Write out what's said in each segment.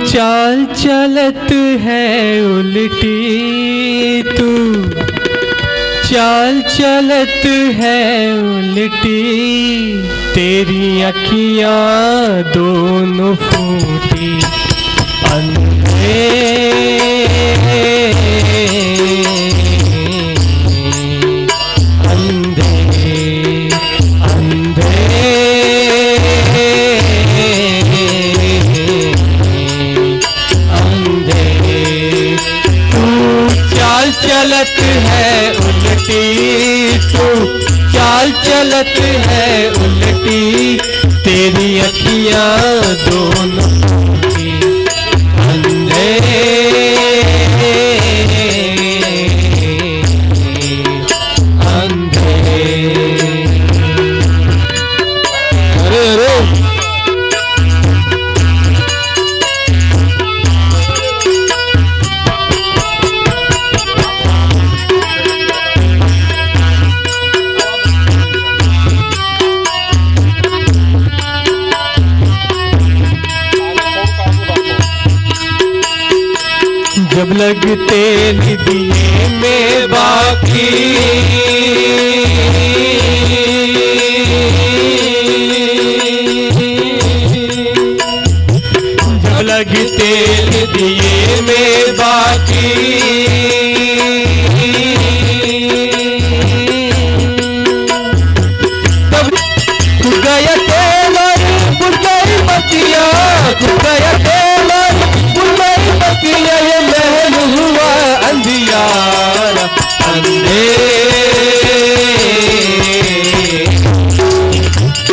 चाल चलत है उल्टी, तू चाल चलत है उल्टी, तेरी अखियाँ दोनों फूटी। अंधे अंधे अंधे चलत है उल्टी, तू चाल चलत है उल्टी, तेरी अखियाँ दोनों फूटी। अंधे अंधे अरे अरे जब लगते दिए में बाकी, जब लगते दिए में बाकी, तब गया टेलर बुझ गई बतिया, गया टेलर बुझ गई बतिया, ये महल हुआ अंधियारा। अंधे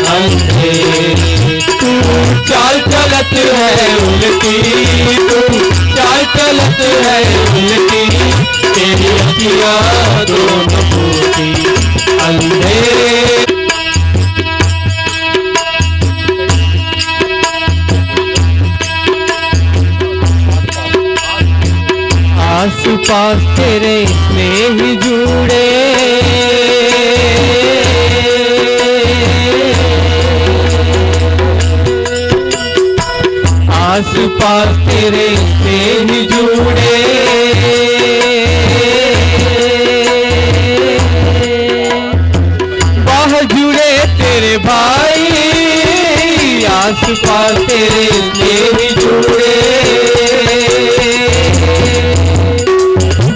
अंधे तू चाल चलत है उल्टी, तू चाल चलत है उल्टी, तेरी अखियाँ दोनों फूटी। अंधे आस पास तेरे स्नेह जुड़े, आस पास तेरे स्नेह जुड़े, बाह जुड़े तेरे भाई, आस पास तेरे स्नेह जुड़े,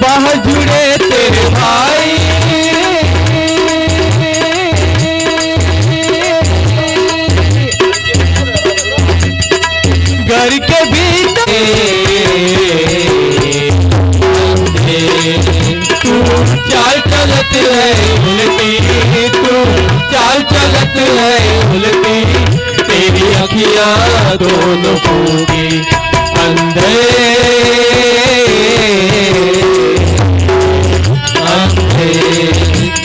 बाह जुड़े तेरे भाई, घर के भीतर तू चाल चलत है उल्टी, तू चाल चलत है उल्टी, तेरी अखियाँ दोनों फूटी। अंधे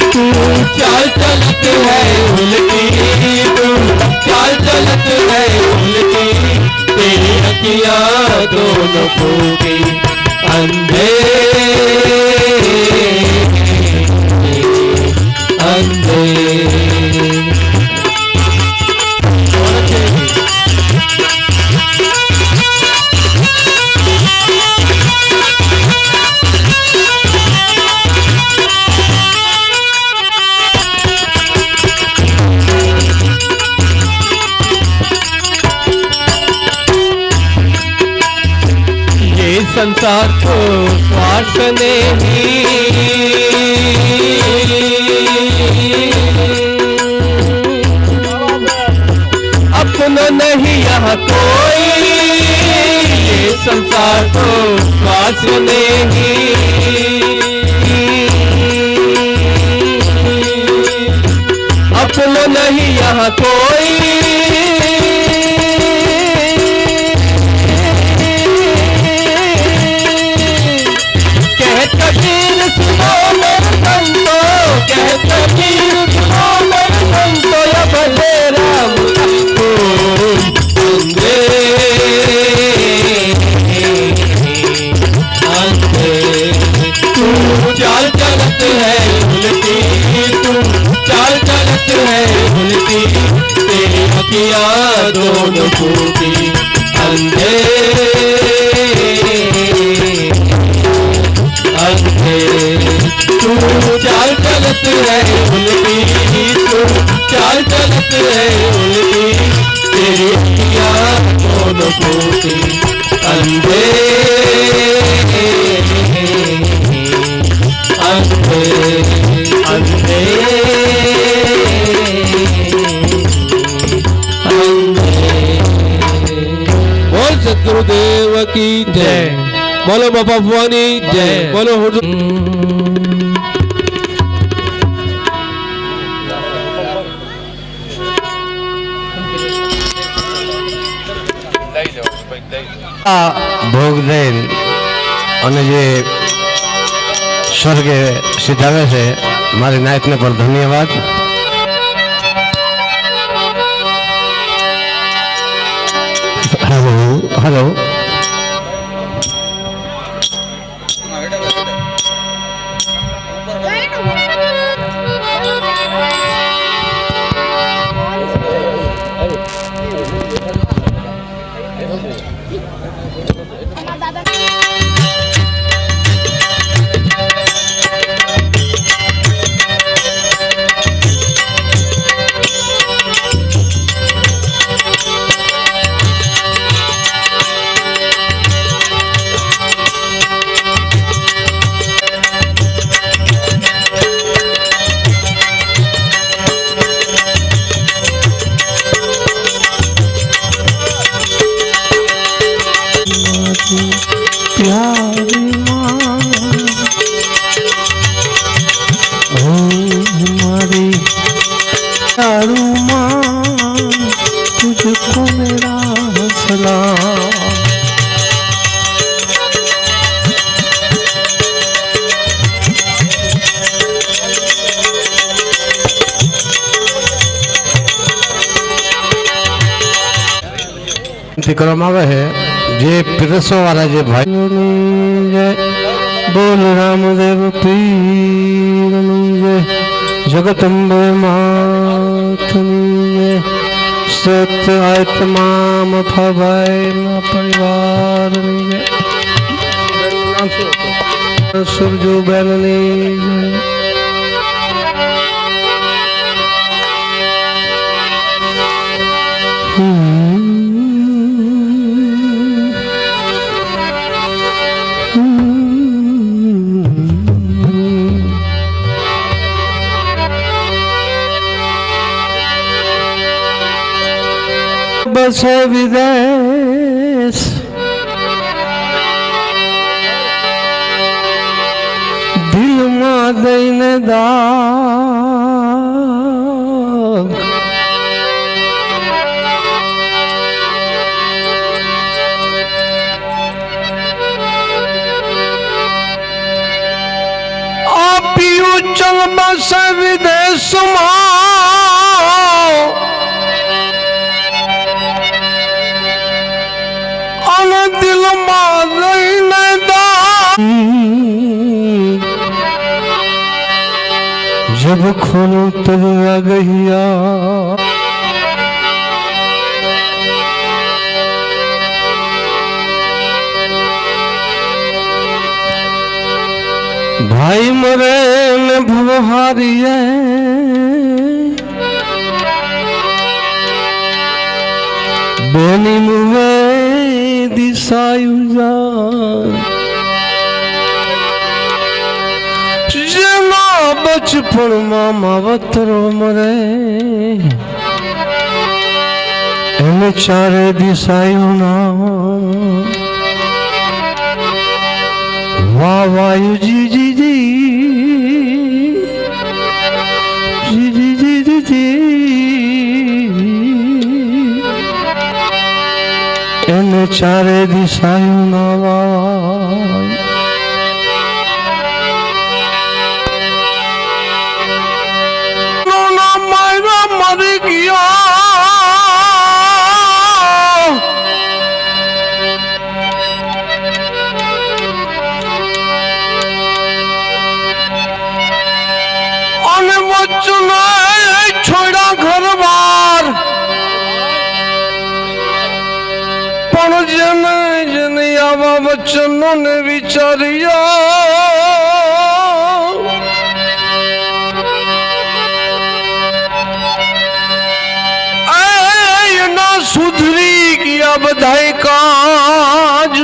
तू चाल चलत है उल्टी, तू चाल चलत है उल्टी, तेरी अखियाँ दोनों फूटी। अंधे अंधे संसार को स्वार्थ ने ही अपना नहीं यहाँ कोई, ये संसार को स्वार्थ ने ही अपना नहीं यहाँ कोई, कबीर सुनो मेरे संतो, कह कबीर सुनो मेरे संतो, या भले राम को। अंधे अंधे तू चाल चलत है उल्टी, तू चाल चलत है उल्टी, तेरी अखियाँ दोनों फूटी। अंधे है उल्टी तू चाल चलत है उल्टी तेरी अखियां दोनों फूटी अंधे अंधे अंधे बोल सतगुरुदेव की जय बोलो बाबा भवानी जय बोलो हुजूर ભોગ દઈને અને જે સ્વર્ગે સિધાવે છે મારી નાયકને પર ધન્યવાદ. હેલો હેલો तुझको मेरा सलाम. કરવામાં આવે છે જે પીરસો વાળા જે ભાઈઓની જય બોલ રામદેવ પીરની જય જગદંબે માતની જય સત આય તમામ ભાઈના પરિવારની જય સુરજુ બેનની જય બસે વિદેશ દિલમાં દઈને દાગ આપ્યું ચલ બસે વિદેશમાં दिल जब खोलो तब आ गया भाई मरे न भवहारी बेनी मुवे દિશાયું જેના બચપણમાં માવતરો મરે એને ચારે દિશાયુના વાહ વાયુ જી જી જી જી જી જી જી જી એને ચારે દિશાયુના વાય માયરા મરી ગયા અને વચને છોડા ઘર બાર પણ જેને જેને આવા વચનોને વિચાર્યા बधाई काज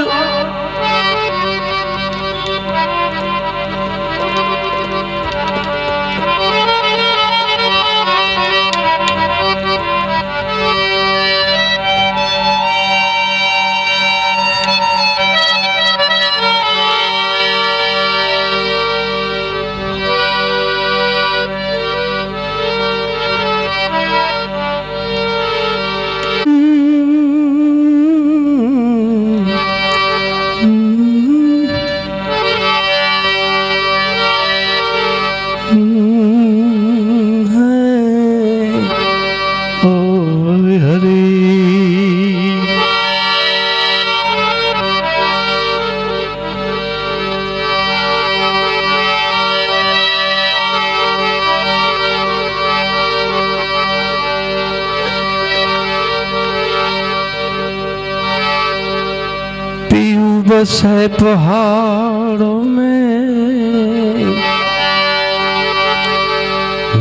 बस है पहाड़ों में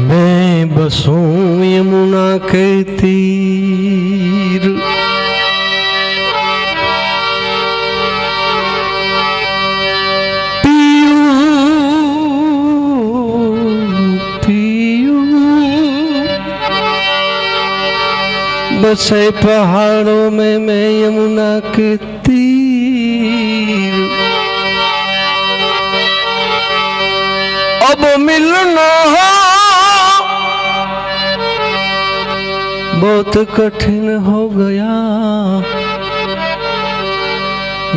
मैं बसूं यमुना के तीर पियूं बस है पहाड़ों में मैं यमुना के तीर अब मिलना बहुत कठिन हो गया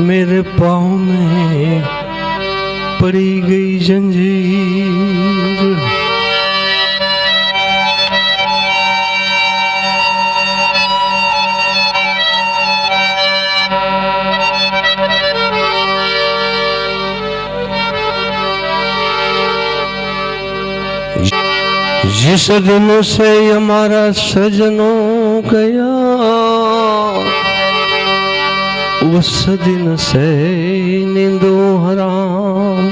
मेरे पाँव में पड़ी गई जंजीर जिस दिन से हमारा सजनों गया उस दिन से नींदो हराम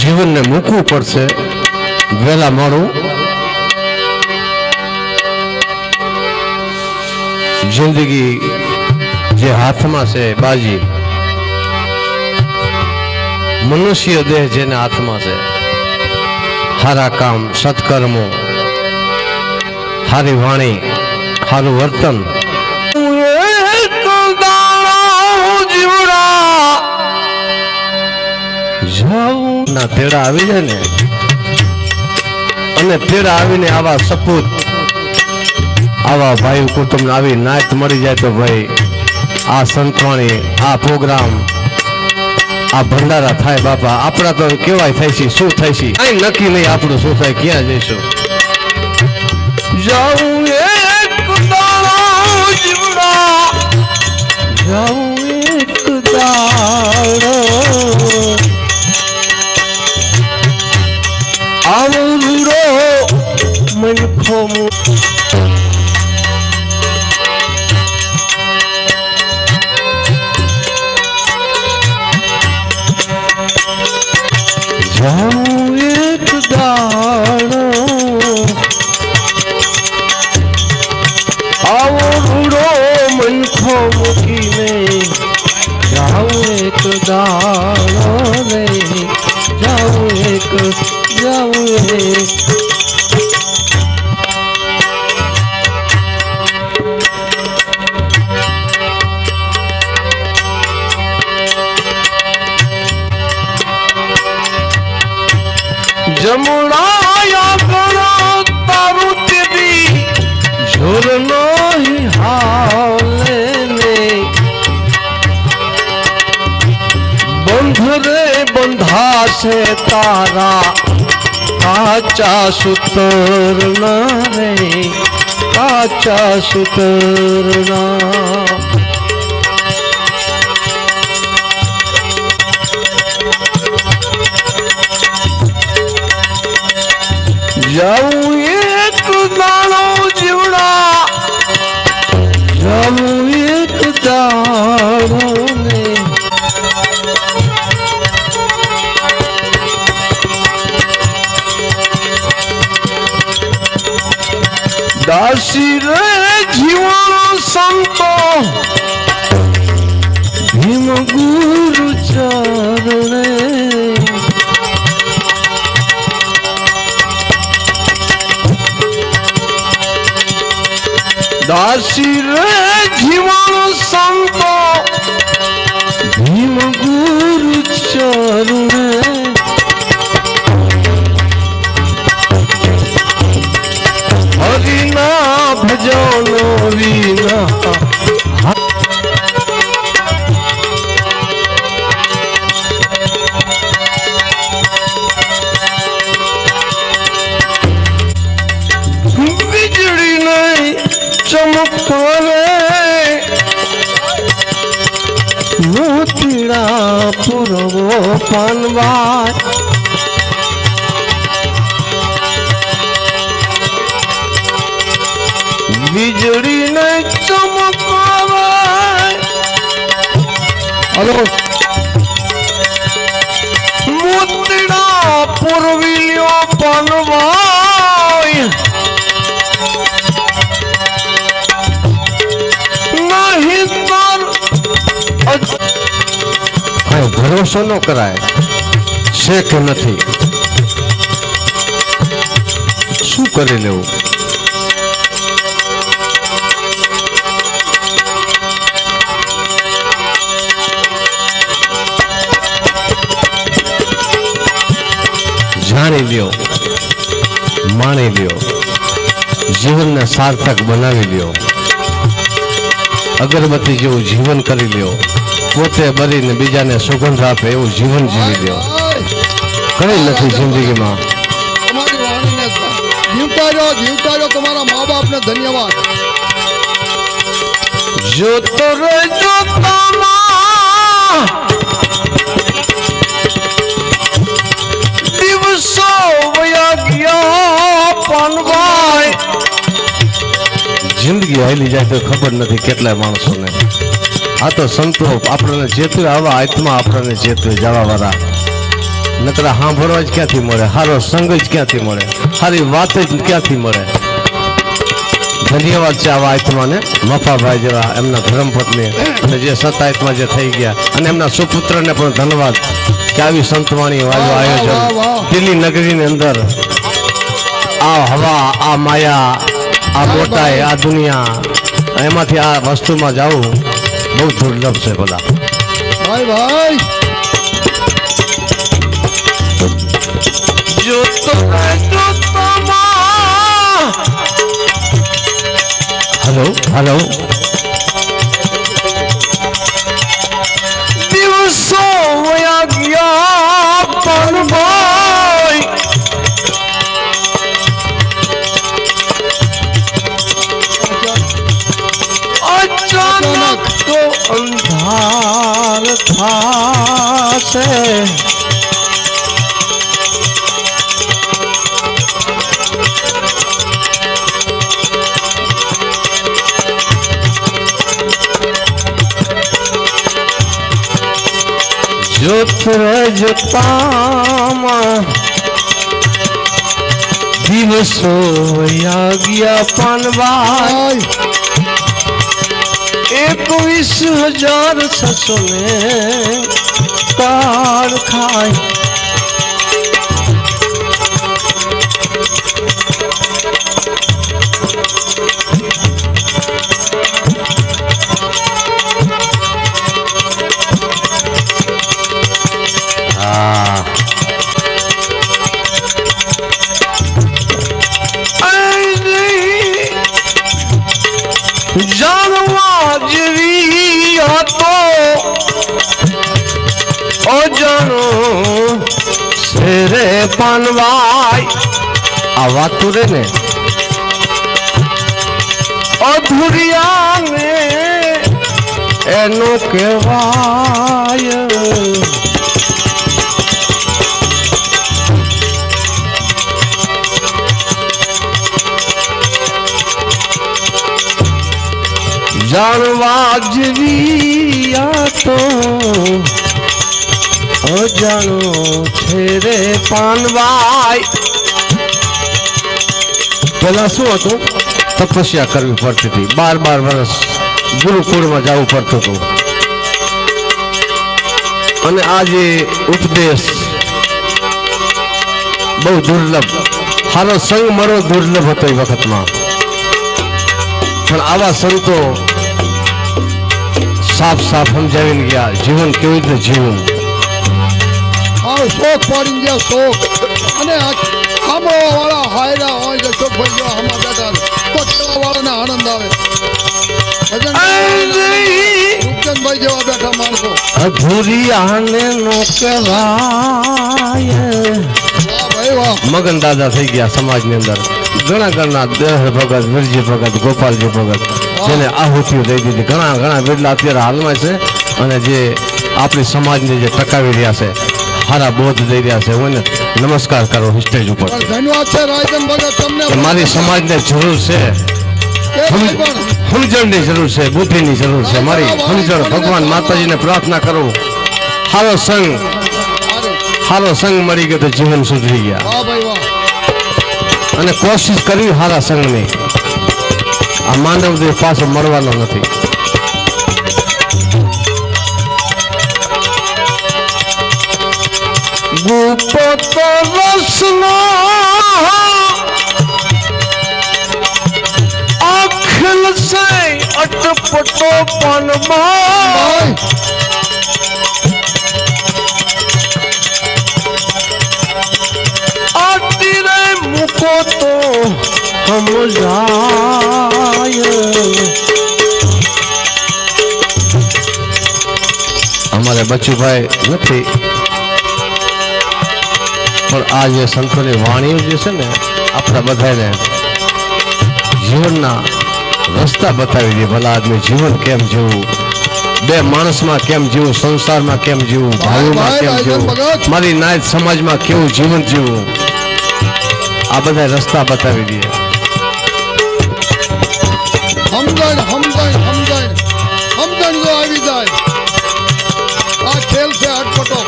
जीवन ने मूकવું પડશે વેલા મોડું जिंदगी જે હાથમાં છે બાજી मनुष्य देह जेने हाथमा से हारा काम सत्कर्मो हारी वाणी हारू वर्तन ना तेड़ा आवी जाए ने अने तेड़ा आवीने आवा सपूत आवा भाई कुटुंब आवी नायत मળી જાય તો ભાઈ આ સંતવાણી આ પ્રોગ્રામ आ भंडारा थाय बापा आपड़ा तो केवाय थाय छी शू थाय छी कई नक्की नहीं आपड़ो शू थाय क्यां जईशो जाऊं एक दाड़ो जीवड़ा जाऊं एक दाड़ो आवरो मन खोमो जाऊं एक दाड़ो आओ रूड़ो मन खो मुकी में जाऊं एक दाड़ो रे जाऊं एक जमुनाया करो तारू तेरी झोरनो ही हाले में बंध रे बंधा से तारा काचा सुतरना रे काचा सुतरना जाऊं एक दाड़ो जीवड़ा जाऊं एक दाड़ो में દાસી રે જીવન સંતો ભીમ ગુરુ ચરણે દાસી રે જીવન સંતો ભીમ ગુરુ ચરણે હરિના ભજનો વિના વીજળી નહીં ચમકરે મોતીડા પૂરવો પાનવા વીજળી ને ચમકાવે હલો મોતીડા પૂરવીલ્યો પાનવાય નહીં તર ભરોસો ન કરાય છે કે નથી શું કરી લેવું જાણી લ્યો માણી લ્યો જીવનને સાર્થક બનાવી લ્યો અગરબત્તી જેવું જીવન કરી લ્યો પોતે બરીને બીજાને સુગંધ આપે એવું જીવન જીવી લ્યો કઈ નથી જિંદગીમાં જીવતા રહો તમારા મા બાપને ધન્યવાદ જોતો રે દિવસો વયા ગયા પાનવાય જિંદગી હાલી જાય તો ખબર નથી કેટલાય માણસોને આ તો સંતો આપણને ચેતવે આવા આત્મા આપણને ચેતવે જવા વાળા નકરા સાંભળવા જ ક્યાંથી મળે સારો સંગ જ ક્યાંથી મળે સારી વાત જ ક્યાંથી મળે ધન્યવાદ છે આવા આત્માને મફાભાઈ જેવા એમના ધર્મપત્ની અને જે સત આત્મા જે થઈ ગયા અને એમના સુપુત્રને પણ ધન્યવાદ કે આવી સંતવાણી વાળું આયોજન દિલ્હી નગરીની અંદર આ હવા આ માયા આ મોટાઈ આ દુનિયા એમાંથી આ વસ્તુમાં જવું બહુ દુર્લભ છે બધા ભાઈ ભાઈ હેલો હેલો દિવસો વયા ગયા પણ ભાઈ અચાનક તો અંધાર થાશે જોતામાં દિવસો વયા ગયા પાનવાય 21,600 ને કાળ ખાય જાણવા જેવી હતો અજાણો શેરે પાનવાય આ વાતું રે ને અધુરિયાને એનું કહેવાય જાણવા જેવી આ તો અજાણો છે રે પાનવાય પેલા શું હતું તપસ્યા કરવી પડતી હતી, 12 વર્ષ ગુરુકુળમાં જવું પડતું હતું. અને આ જે ઉપદેશ બહુ દુર્લભ, સારો સંગ મળવો દુર્લભ હતો એ વખતમાં. પણ આવા સંતો સાફ સમજાવીને ગયા જીવન કેવી રીતે જીવવું. આ શોખ પાડી ગયા શોખ. અને સાંભળવા વાળા હાયરા હોય છે શોખ ભાઈ જેવા હમા બેઠા તો કેવા વાળાને આનંદ આવે. રૂપચંદભાઈ જેવા બેઠા માણસો અધૂરી આને નો કહેવાય. ભાઈ વાહ. મગન દાદા થઈ ગયા સમાજની અંદર. ઘણા દેહ ભગત, વીરજી ભગત, ગોપાલજી ભગત, જેને આહુતિઓ દઈ દીધી. ઘણા બિરલા અત્યારે હાલમાં છે અને જે આપણી સમાજને જે ટકાવી રહ્યા છે, સારા બોધ દઈ રહ્યા છે. હું નમસ્કાર કરો સ્ટેજ ઉપર. ધન્યવાદ છે રાજન ભગત તમને. મારી સમાજને જરૂર છે, સમજણની જરૂર છે, બુદ્ધિની જરૂર છે. મારી સમજણ ભગવાન માતાજીને પ્રાર્થના કરું. સારો સંગ મળી ગયો તો જીવન સુધરી ગયા. વાહ ભાઈ વાહ. અને કોશિશ કરવી સારા સંઘની. આ માનવ દેહ પાછો મળવાનો નથી. ગુપતો રસનો અખિલ સે અટપટો પનમાં મૂકો તો હમ જાય. અમારે બચુભાઈ નથી, પણ આ જે સંતોની વાણીઓ જે છે ને, આપણા બધાને જીવનના રસ્તા બતાવી દે. ભલા આદમી જીવન કેમ જીવવું, બે માણસમાં કેમ જીવવું, સંસારમાં કેમ જીવવું, ભાઈઓમાં કેમ જીવવું, મારી નાયત સમાજમાં કેવું જીવન જીવવું, આ બધા રસ્તા બતાવી દે. સમજણ જો આવી જાય આ ખેલ છે અટપટો.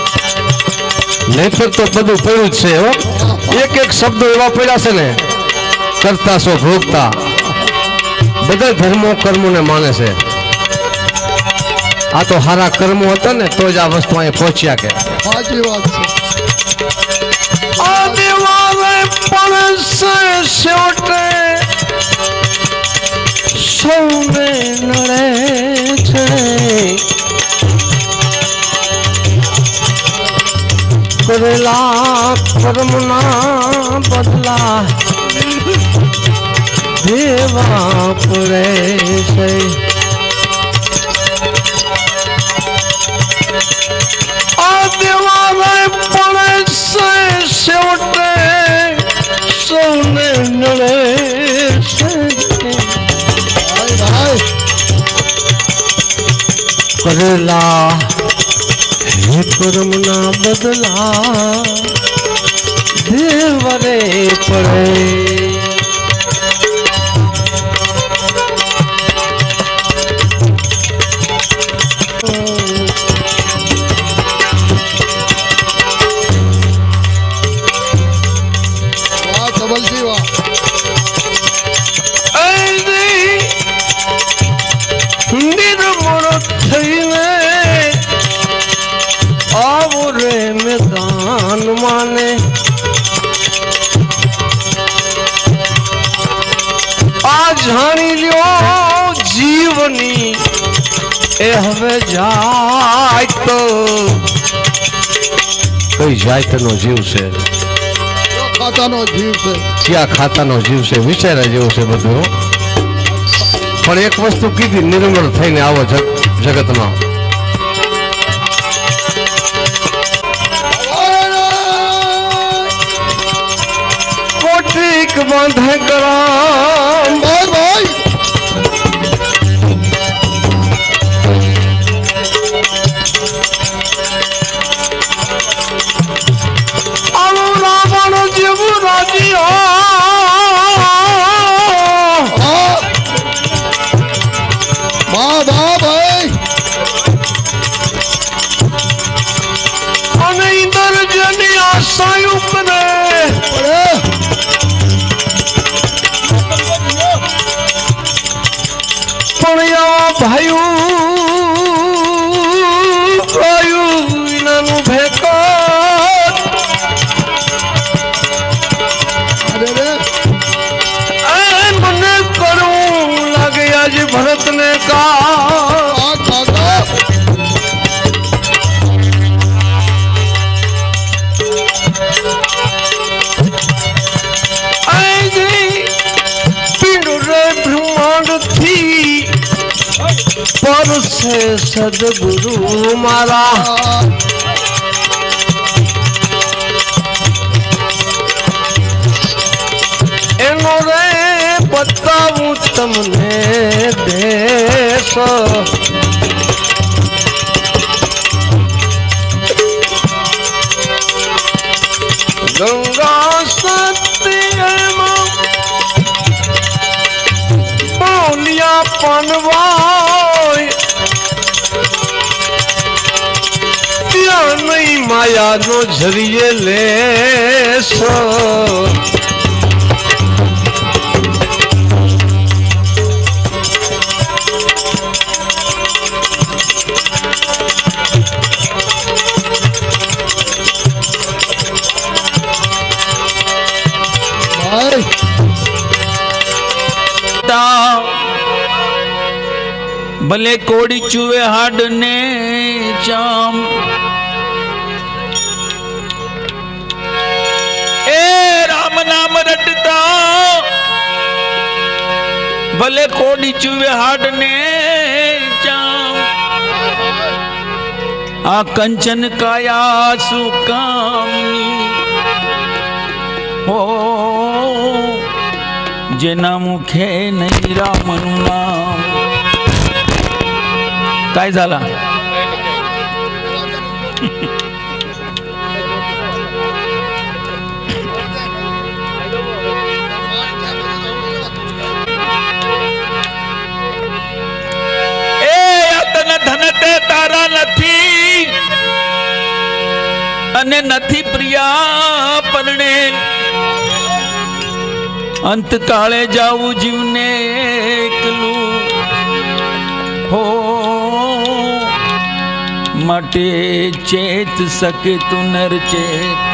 નહીતર તો બધું પડ્યું જ છે. એક શબ્દો એવા પડ્યા છે ને, કરતા સો ભોગતા. બધા ધર્મો કર્મોને માને છે. આ તો સારા કર્મો હતા ને તો જ આ વસ્તુ અહીંયા પહોંચ્યા. કે સાચી વાત છે. પણ છેવટે સૌને નડે છે. કરેલા કર્મના બદલા દેવા પડે છે. આ દેવા પડે છે છેવટે સૌને નડે છે. કરેલા હે કર્મના બદલા દેવરે પડે. માને આ જાણી લ્યો જીવની એ હવે જાય તો કઈ જાતનો જીવ છે, ખાતાનો જીવ છે, ક્યાં ખાતાનો જીવ છે, વિચાર્યા જેવું છે બધું. પણ એક વસ્તુ કીધી, નિર્મળ થઈને આવો જગતમાં. કોટિક બાંધે કરામ ભાઈ ભાઈ આવો રાવણ જેવું રાજીઓ ભાઈ અને ઇન્દ્ર જેની આશાયું કરે ભાયું વિનાનું ભેકો મને કરું લાગે આજ ભરતને કા पर से सदगुरु मारा एनो रे बताऊं तमने देश गंगा सत्यमा बोलिया पनवा नहीं माया नो झरिए लेसो भले कोड़ी चुए हाड ने चाम राम नाम रटता भले कोड़ी चुवे हाडने चाम आ कंचन काया सुकामनी हो जेना मुखे नहीं रामनु नाम काय झाला तारा नथी अने नथी प्रिया परणे अंत काले जाऊ जीवने एकलू हो मटे चेत सके तू नर चेत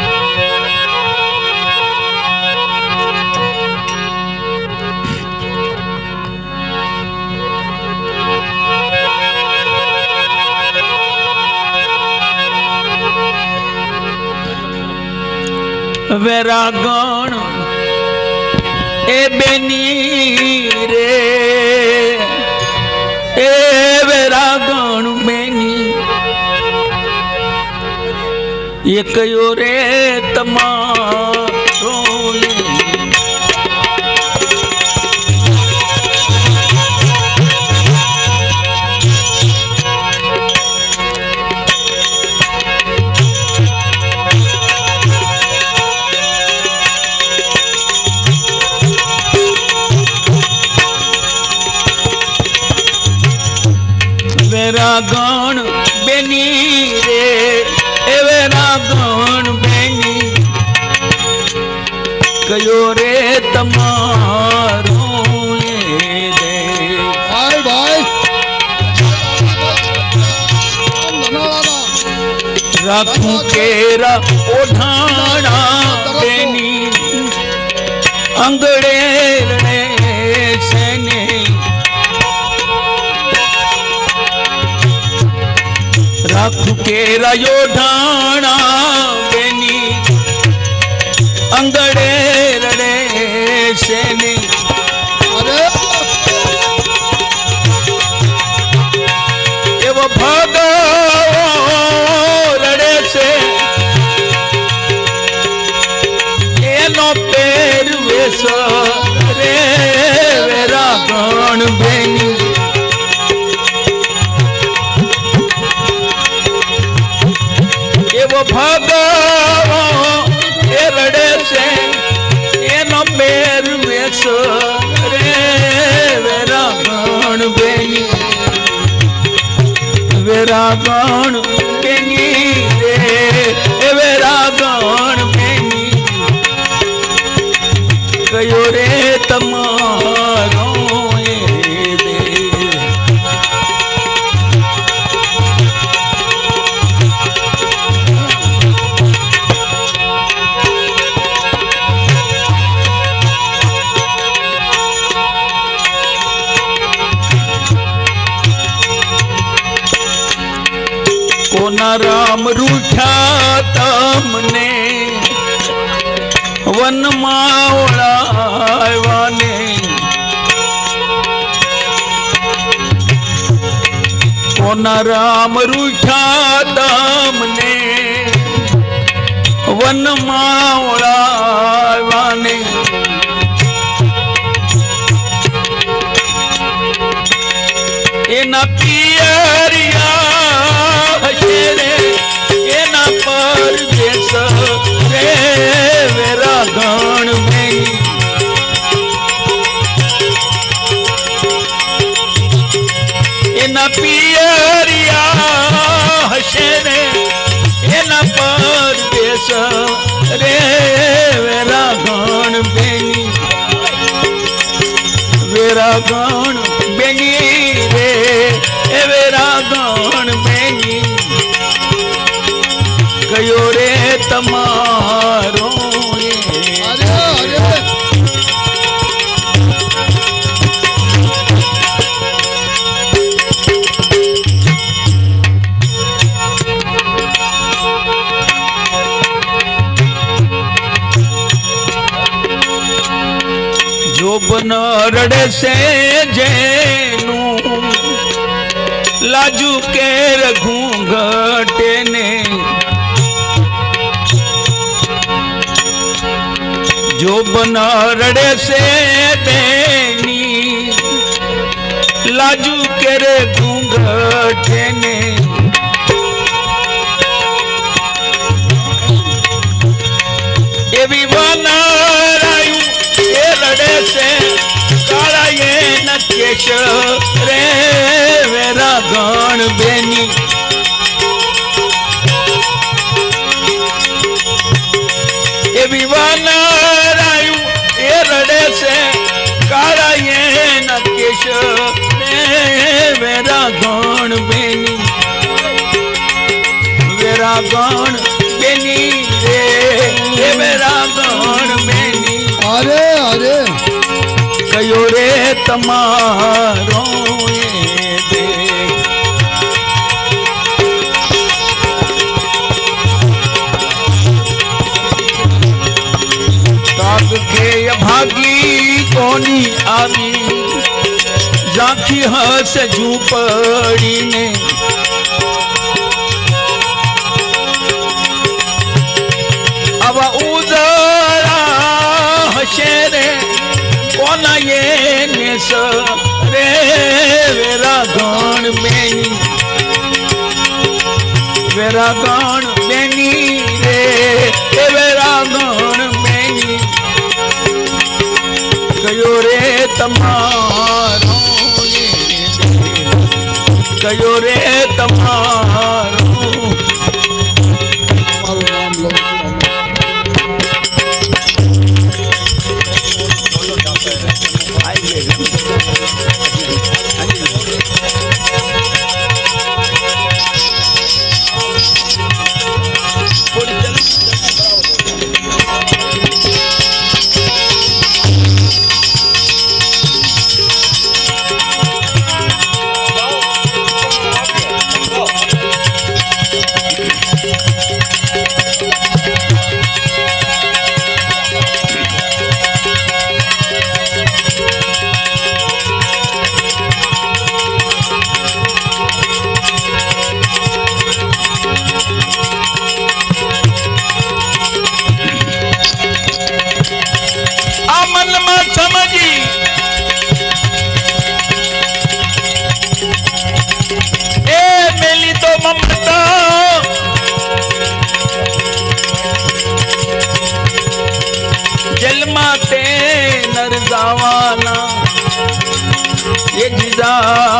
वैरागण ए बेनी रे ए वैरागण बेनी ये कयो रे तमारो वैरागण बेनी रे ए वैरागण बेनी कयो रे तमारो दे भाई भाई राखू केरा ओढ़ाना बेनी अंगड़े रे सेने राखू केरा योढ़ाना बेनी अंगड़े रे सेने एवं भागो रड़े से एनो पेर वेसो रे वैरागण बेनी एवं भागो रड़े से एनो पेर वेसो रे वैरागण बेनी वैरागण बेनी रे वैरागण बेनी कयो रे तमारो दे કોના રામ રૂઠ્યા તમને વનમાં ઓળાવાને કોના રામ રૂઠ્યા તમને વનમાં ઓળાવાને એના પિયરિયા હશે રે એના પરદેશ રે વેરા ગણ મેની એના પિયરિયા હશે રે એના પરદેશ રે વેરા ગણ બેની વેરા ગણ બેની રે એ વેરા ગણ બેની કયો રે તમારો અરે અરે જોબન રડે છે જેનું લાજુ કેર ઘૂંઘટે ને જોબન રડે છે તેની લાજુ કેર ઘૂંઘટે ને એવી વનરાયું એ રડે છે કાળા એ નકેશ રે વેરા ગણ બેની એવી વનરાયું એ રડે છે કાળા એ નકેશ રે વેરા ગણ બેની વેરા ગણ બેની રે એ વેરા ગણ બેની અરે અરે કયો રે તમારો એ દે તાગ કે ભાગી કોની આવી ઝાંખી હસ ઝૂંપડીને આવા ઉજળા હશે રે કોના એને રે વેરા ગણ બેની વેરા ગણ બેની રે એ વેરા ગણ બેની કયો રે તમારો એ કયો રે તમારો મારું નામ લઉં છું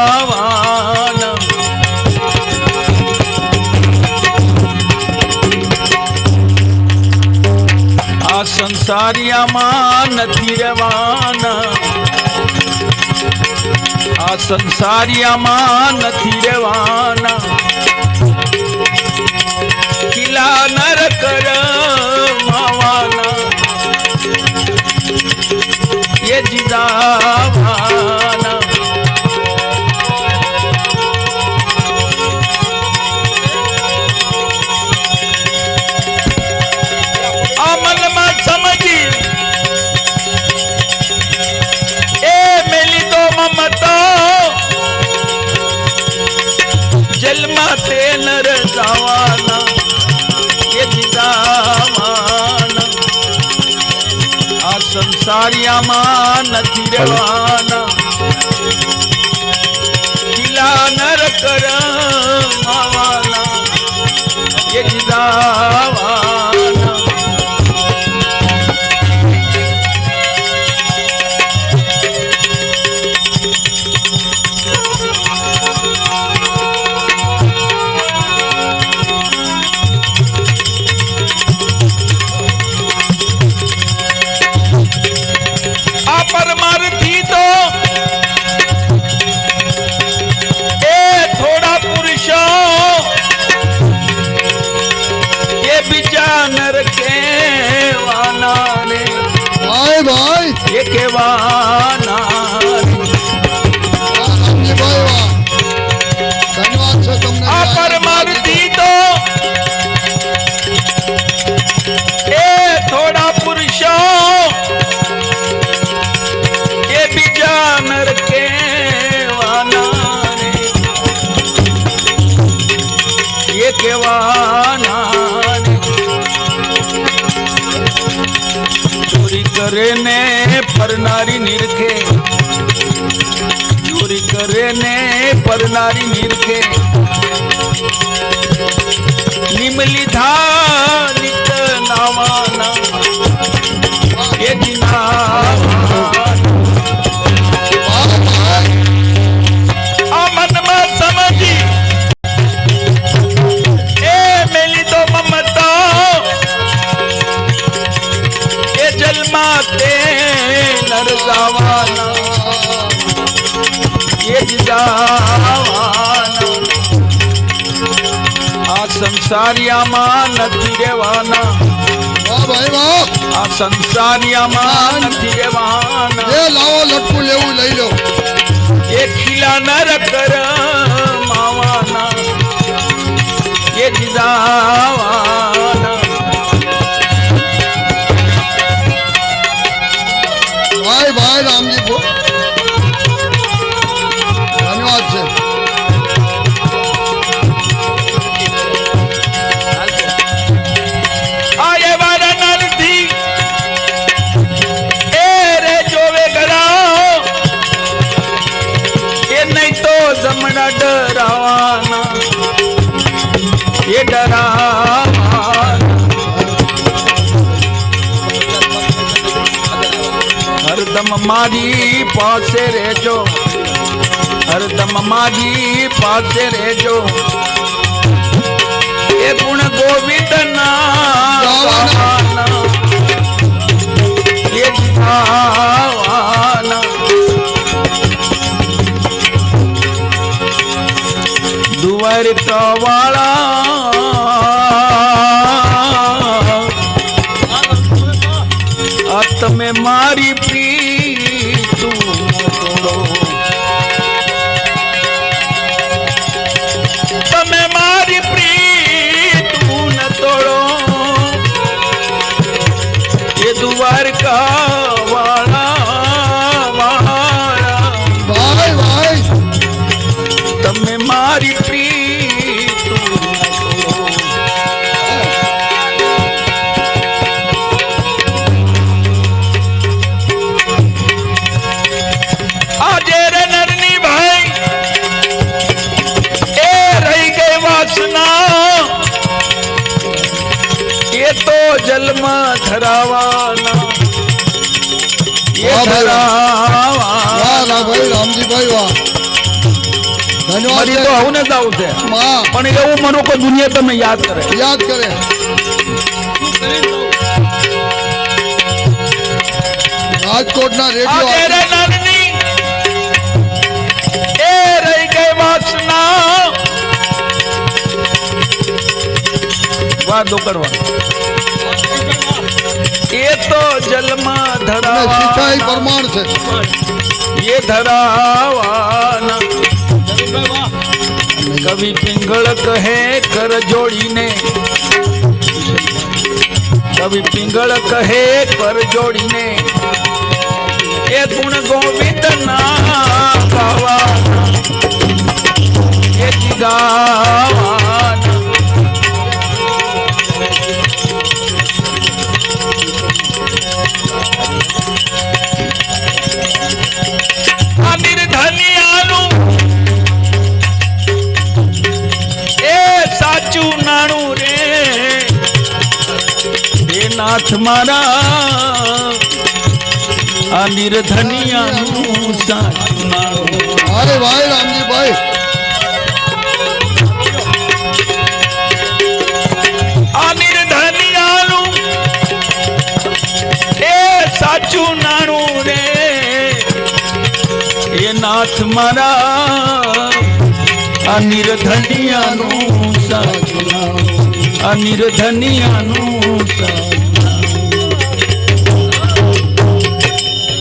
જીજાવાના આ સંસારિયામાં નથી રહેવાના આ સંસારિયામાં નથી રહેવાના કિલા નર કરવાના ये जिदावाना સંસારિયામાં નથી રહેવાના કિલ્લા નર કરમાવાના એ જીદાવાના પરમાર્થી તો એ થોડા પુરુષો એ બીજા નર કેવાના રે ભાઈ ભાઈ એ કેવાના રામજી ભાઈ વાહ ધન્યવાદ છે તમને આ પરમાર્થી તો એ થોડા પુરુષો નર કેવાના રે એ કેવાના રે ચોરી કરે ને પરનારી નિરખે ચોરી કરે ને પરનારી નિરખે નિમ લીધા નિત નાવાના એ જીના આ સંસારિયામાં નથી રહેવાના વાહ ભાઈ વાહ આ સંસારિયામાં નથી રહેવાના એ લાવો લટકું લેવું લઈ લો એ ખીલા નર કરમાવાના એ જીદાવાના ભાઈ ભાઈ રામજી ધન્યવાદ છે આ એવા નરથી એ રે જોવે ગળા એ નહીં તો જમણા ડરાવાના એ ડરાવાના હરદમ મારી પાસે રહેજો હરદમ મારી પાસે રહેજો એ ગુણ ગોવિંદ ના એ જીવાના દ્વારકા વાળા આ તમે મારી પ્રીતું તોડો તમે મારી પ્રીતું ન તોડો એ દ્વારકા વાળા ભાઈ ભાઈ તમે મારી પ્રીતું ન તોડો આજે રે નરની ભાઈ એ રહી ગઈ વાસના એ તો જન્મ ધરાવાના એ વાહ ભાઈ, ધરાવાના ભાઈ રામજી ભાઈ વાહ ધન્યવાદ મારી છે તો આવું ને જ આવું છે વાહ પણ એવું મનો કોઈ દુનિયા તમને યાદ કરે યાદ કરે રાજકોટના રેડિયો આજે રે નરની એ રહી ગઈ વાસના વાદો કરવા એ તો જન્મ શીખાઈ ધરાવાના પ્રમાણ છે એ ધરાવાના કવિ પિંગળ કહે કર જોડીને કવિ પિંગળ કહે કર જોડીને એ ગુણ ગોવિંદ ના ગાવાના એ ગાવાના નાથ મારા આ નિર્ધનિયાનું સાચું નાણું અરે ભાઈ રામજીભાઈ આ નિર્ધનિયાનું એ સાચું નાણું રે એ નાથ મારા આ નિર્ધનિયાનું સાચું નાણું આ નિર્ધનિયાનું સાચું